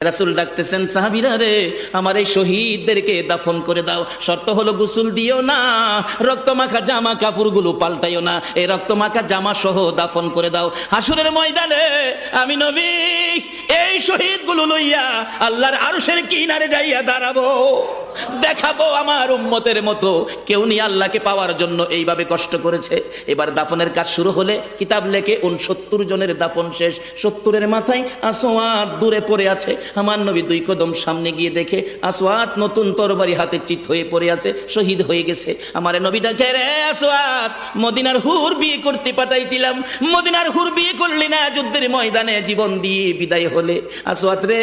রাসূল ডাকতেছেন, সাহাবীরা রে, আমার এই শহীদদেরকে দাফন করে দাও। শর্ত হলো গোসল দিও না, রক্তমাখা জামা কাপড়গুলো পাল্টাইও না, এই রক্তমাখা জামা সহ দাফন করে দাও। হাসরের ময়দানে আমি নবী এই শহীদগুলো লইয়া আল্লাহর আরশের কিনারে যাইয়া দাঁড়াবো, দেখাবো আমার উম্মতের মতো কেউ নিয়ে আল্লাহকে পাওয়ার জন্য এইভাবে কষ্ট করেছে। এবার দাফনের কাজ শুরু হলে কিতাব লেখে 69 জনের দাফন শেষ। 70-এর মাথায় আসওয়াদ দূরে পড়ে আছে। আমার নবী 2 কদম সামনে গিয়ে দেখে আসওয়াদ নতুন তরবারি হাতে চিত হয়ে পড়ে আছে, শহীদ হয়ে গেছে। আমার নবী ডাকে, রে আসওয়াদ, মদিনার হুর বিয়ে করতে পাঠাইছিলাম, মদিনার হুর বিয়ে করলি না, যুদ্ধের ময়দানে জীবন দিয়ে বিদায় হলে। আসওয়াদ রে,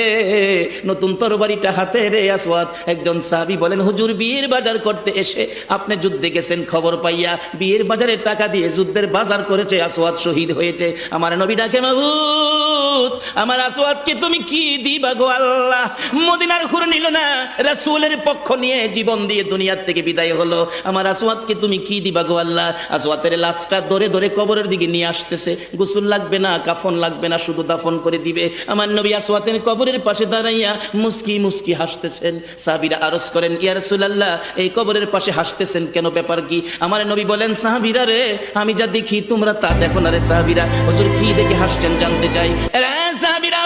নতুন তরবারিটা হাতে রে। আসওয়াদ একজন সাহাবী বলেন, হুজুর বিয়ের বাজার করতে এসে আপনি যুদ্ধে গেছেন, খবর পাইয়া বিয়ের বাজারের টাকা দিয়ে যুদ্ধের বাজার করেছে, আসওয়াদ শহীদ হয়েছে। আমার নবী ডাকে, মাবুদ, আমার আসওয়াদকে তুমি কি দিবা গো আল্লাহ? মদিনার হুর নিল না, রাসূলের পক্ষ নিয়ে জীবন দিয়ে দুনিয়ার থেকে বিদায় হলো, আমার আসওয়াদকে তুমি কি দিবা গো আল্লাহ? আসওয়াদের লাশটা ধরে ধরে কবরের দিকে নিয়ে আসতেছে। গোসল লাগবে না, কাফন লাগবে না, শুধু দাফন করে দিবে। আমার নবী আসওয়াদের কবরের পাশে দাঁড়াইয়া মুস্কি মুস্কি হাসতেছেন। সাহাবীরা আরজ করেন, ইয়া রাসূলুল্লাহ, এই কবরের পাশে হাসতেছেন কেন, ব্যাপার কি? আমার নবী বলেন, সাহাবীরা রে, আমি যা দেখি তোমরা তা দেখো না রে। সাহাবীরা, হুজুর কি দেখে হাসছেন জানতে চাই। সাহাবীরা,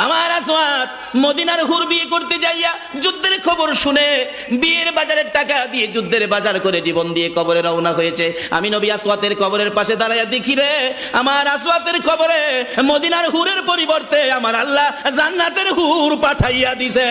আমার আসওয়াদ মদিনার হুর বিয়ে করতে যাইয়া যুদ্ধের খবর শুনে বিয়ের বাজারের টাকা দিয়ে যুদ্ধের বাজার করে জীবন দিয়ে কবরে রওনা হয়েছে। আমি নবী আসওয়াদের কবরের পাশে দাঁড়াইয়া দেখি রে, আমার আসওয়াদের কবরে মদিনার হুরের পরিবর্তে আমার আল্লাহ জান্নাতের হুর পাঠাইয়া দিছে।